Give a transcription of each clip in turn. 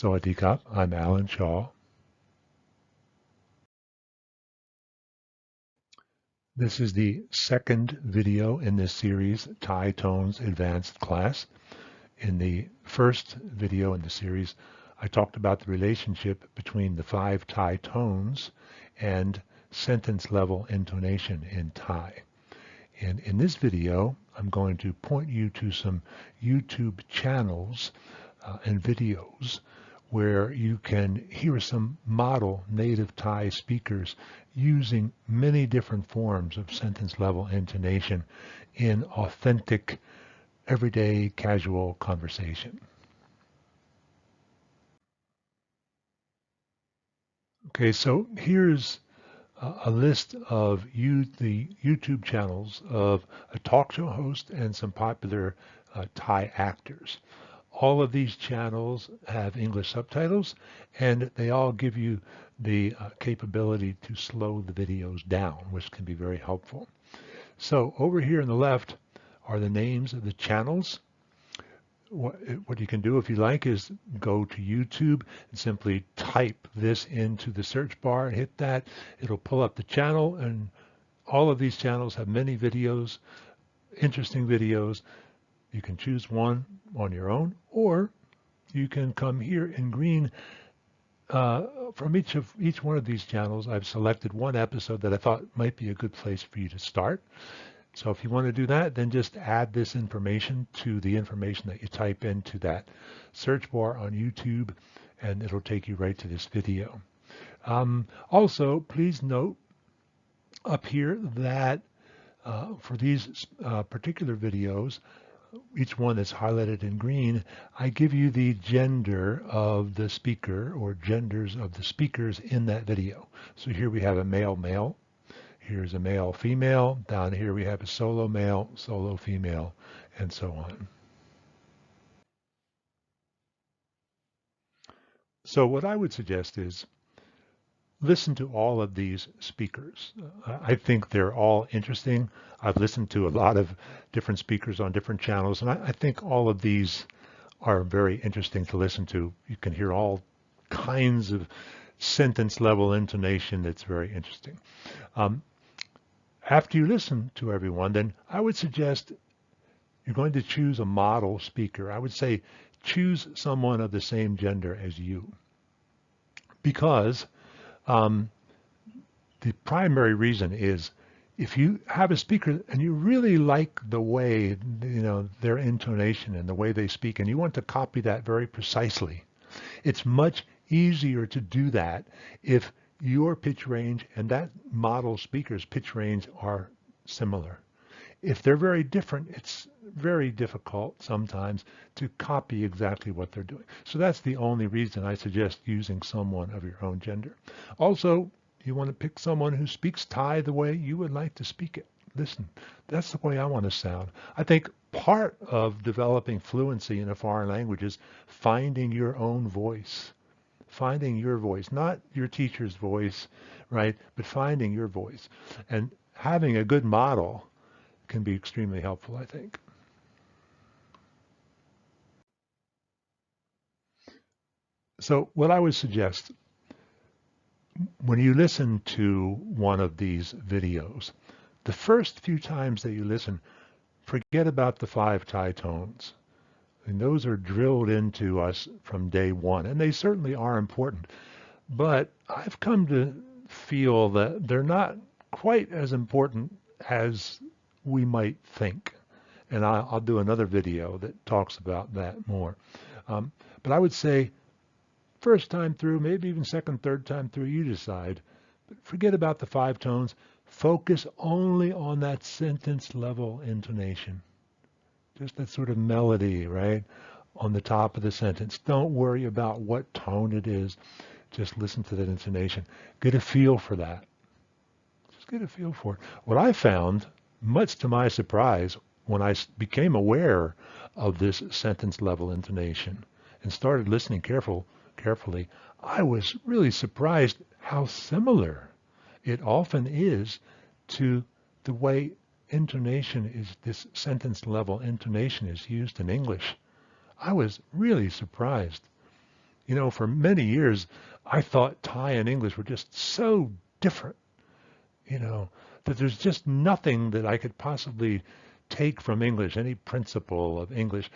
Sawadee Krap, I'm Alan Shaw. This is the second video in this series, Thai Tones Advanced Class. In the first video in the series, I talked about the relationship between the 5 Thai tones and sentence level intonation in Thai. And in this video, I'm going to point you to some YouTube channels and videos where you can hear some model native Thai speakers using many different forms of sentence level intonation in authentic, everyday, casual conversation. Okay, so here's a list of the YouTube channels of a talk show host and some popular Thai actors. All of these channels have English subtitles, and they all give you the capability to slow the videos down, which can be very helpful. So over here on the left are the names of the channels. What you can do if you like is go to YouTube and simply type this into the search bar and hit that. It'll pull up the channel, and all of these channels have many videos, interesting videos. You can choose one on your own, or you can come here in green. From each one of these channels, I've selected one episode that I thought might be a good place for you to start. So if you want to do that, then just add this information to the information that you type into that search bar on YouTube, and it'll take you right to this video. Also, please note up here that for these particular videos, each one that's highlighted in green, I give you the gender of the speaker or genders of the speakers in that video. So here we have a male. Here's a male, female. Down here we have a solo male, solo female, and so on. So what I would suggest is listen to all of these speakers. I think they're all interesting. I've listened to a lot of different speakers on different channels, and I think all of these are very interesting to listen to. You can hear all kinds of sentence level intonation that's very interesting. After you listen to everyone, then I would suggest you're going to choose a model speaker. I would say choose someone of the same gender as you, because the primary reason is if you have a speaker and you really like the way, their intonation and the way they speak, and you want to copy that very precisely, it's much easier to do that if your pitch range and that model speaker's pitch range are similar. If they're very different, it's very difficult sometimes to copy exactly what they're doing. So that's the only reason I suggest using someone of your own gender. Also, you want to pick someone who speaks Thai the way you would like to speak it. Listen, that's the way I want to sound. I think part of developing fluency in a foreign language is finding your own voice. Finding your voice, not your teacher's voice, right? But finding your voice. And having a good model can be extremely helpful, I think. So what I would suggest, when you listen to one of these videos, the first few times that you listen, forget about the 5 Thai tones. And those are drilled into us from day one, and they certainly are important. But I've come to feel that they're not quite as important as we might think. And I'll do another video that talks about that more. But I would say first time through, maybe even second, third time through, you decide. But forget about the 5 tones. Focus only on that sentence level intonation. Just that sort of melody, right, on the top of the sentence. Don't worry about what tone it is. Just listen to that intonation. Get a feel for that. Just get a feel for it. What I found, much to my surprise, when I became aware of this sentence level intonation and started listening carefully, I was really surprised how similar it often is to the way intonation is, this sentence level intonation is used in English. I was really surprised. You know, for many years, I thought Thai and English were just so different, you know, that there's just nothing that I could possibly take from English, any principle of English,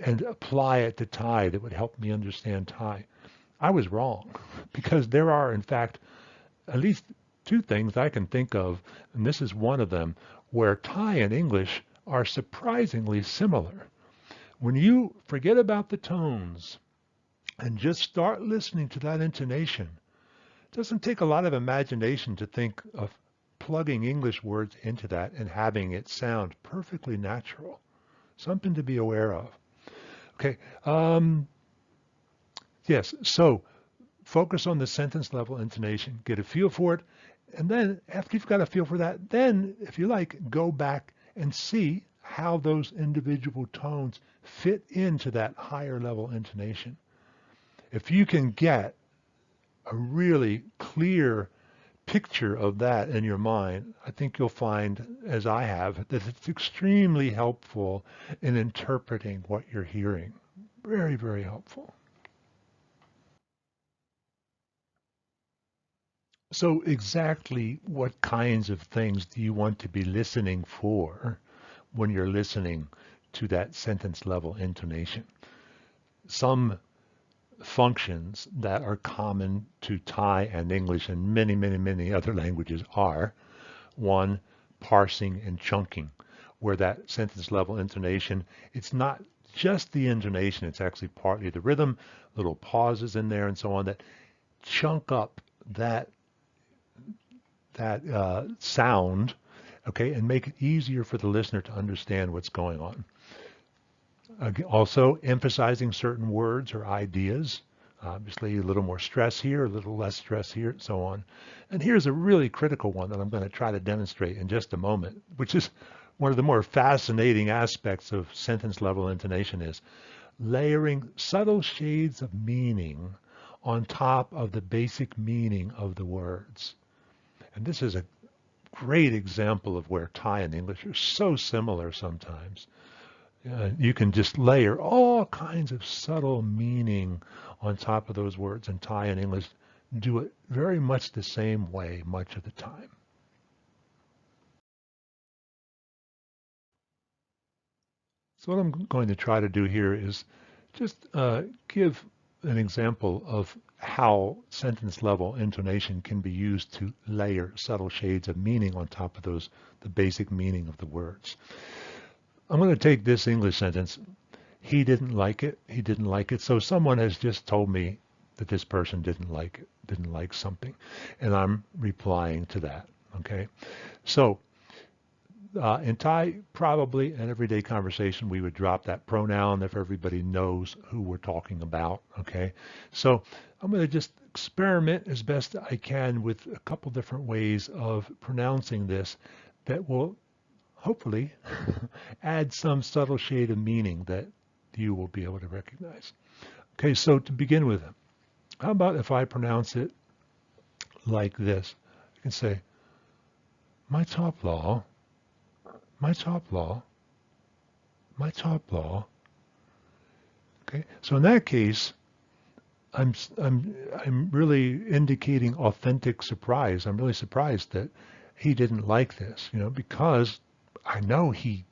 and apply it to Thai that would help me understand Thai. I was wrong because there are, in fact, at least two things I can think of, and this is one of them, where Thai and English are surprisingly similar. When you forget about the tones and just start listening to that intonation, it doesn't take a lot of imagination to think of plugging English words into that and having it sound perfectly natural. Something to be aware of. Okay. Yes. So focus on the sentence level intonation, get a feel for it, and then after you've got a feel for that, then if you like, go back and see how those individual tones fit into that higher level intonation. If you can get a really clear picture of that in your mind, I think you'll find, as I have, that it's extremely helpful in interpreting what you're hearing. Very, very helpful. So exactly what kinds of things do you want to be listening for when you're listening to that sentence level intonation? Some functions that are common to Thai and English and many, many, many other languages are: one, parsing and chunking, where that sentence level intonation, it's not just the intonation, it's actually partly the rhythm, little pauses in there and so on that chunk up that sound, okay, and make it easier for the listener to understand what's going on. Also, emphasizing certain words or ideas. Obviously, a little more stress here, a little less stress here, and so on. And here's a really critical one that I'm going to try to demonstrate in just a moment, which is one of the more fascinating aspects of sentence level intonation is layering subtle shades of meaning on top of the basic meaning of the words. And this is a great example of where Thai and English are so similar sometimes. You can just layer all kinds of subtle meaning on top of those words, and Thai and English do it very much the same way much of the time. So what I'm going to try to do here is just give an example of how sentence level intonation can be used to layer subtle shades of meaning on top of those, the basic meaning of the words. I'm going to take this English sentence. He didn't like it. He didn't like it. So someone has just told me that this person didn't like it, didn't like something. And I'm replying to that. Okay. So in Thai, probably in everyday conversation, we would drop that pronoun if everybody knows who we're talking about. Okay. So I'm going to just experiment as best I can with a couple different ways of pronouncing this that will hopefully add some subtle shade of meaning that you will be able to recognize. Okay, so to begin with, how about if I pronounce it like this? I can say, my top law, my top law, my top law. Okay, so in that case, I'm really indicating authentic surprise. I'm really surprised that he didn't like this, because I know he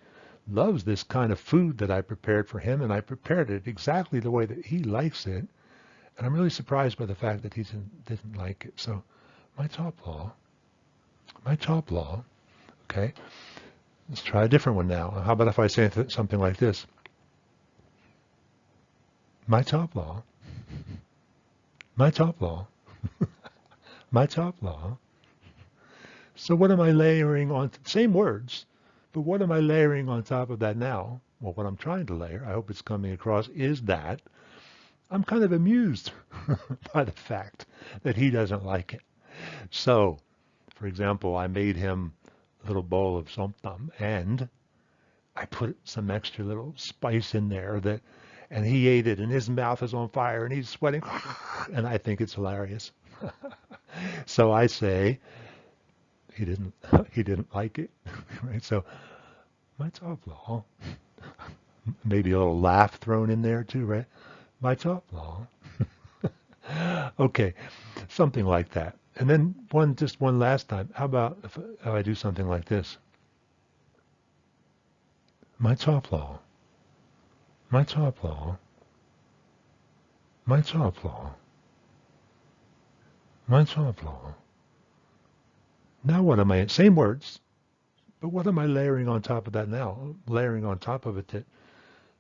loves this kind of food that I prepared for him, and I prepared it exactly the way that he likes it. And I'm really surprised by the fact that he didn't like it. So my top law, my top law. Okay, let's try a different one now. How about if I say something like this? My top law, my top law, my top law. So what am I layering on? Same words, but what am I layering on top of that now? Well, what I'm trying to layer, I hope it's coming across, is that I'm kind of amused by the fact that he doesn't like it. So, for example, I made him a little bowl of somtam and I put some extra little spice in there and he ate it and his mouth is on fire and he's sweating and I think it's hilarious. So I say he didn't he didn't like it, right? So my top law, maybe a little laugh thrown in there too, right? My top law. Okay, something like that. And then just one last time. How about if I do something like this? My top law, my top law, my top law, my top law. Now what am I, same words, but what am I layering on top of that now? Layering on top of it that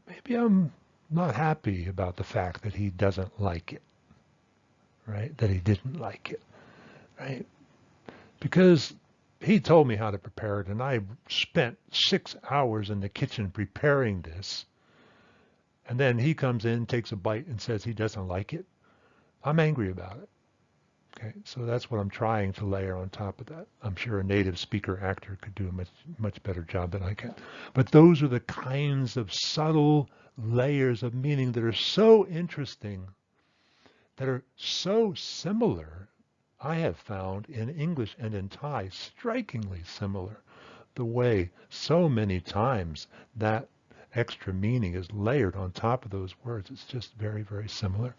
maybe I'm not happy about the fact that he doesn't like it, right? That he didn't like it, right? Because he told me how to prepare it, and I spent 6 hours in the kitchen preparing this. And then he comes in, takes a bite, and says he doesn't like it. I'm angry about it. Okay, so that's what I'm trying to layer on top of that. I'm sure a native speaker actor could do a much better job than I can. But those are the kinds of subtle layers of meaning that are so interesting, that are so similar, I have found in English and in Thai, strikingly similar. The way so many times that extra meaning is layered on top of those words. It's just very, very similar.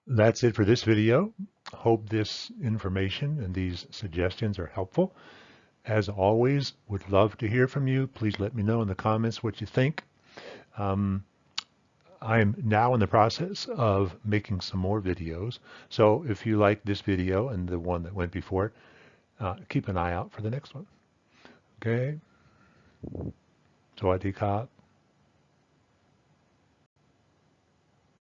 That's it for this video. Hope this information and these suggestions are helpful. As always, would love to hear from you. Please let me know in the comments what you think. Um, I'm now in the process of making some more videos. So if you like this video and the one that went before it, keep an eye out for the next one. Okay? สวัสดีครับ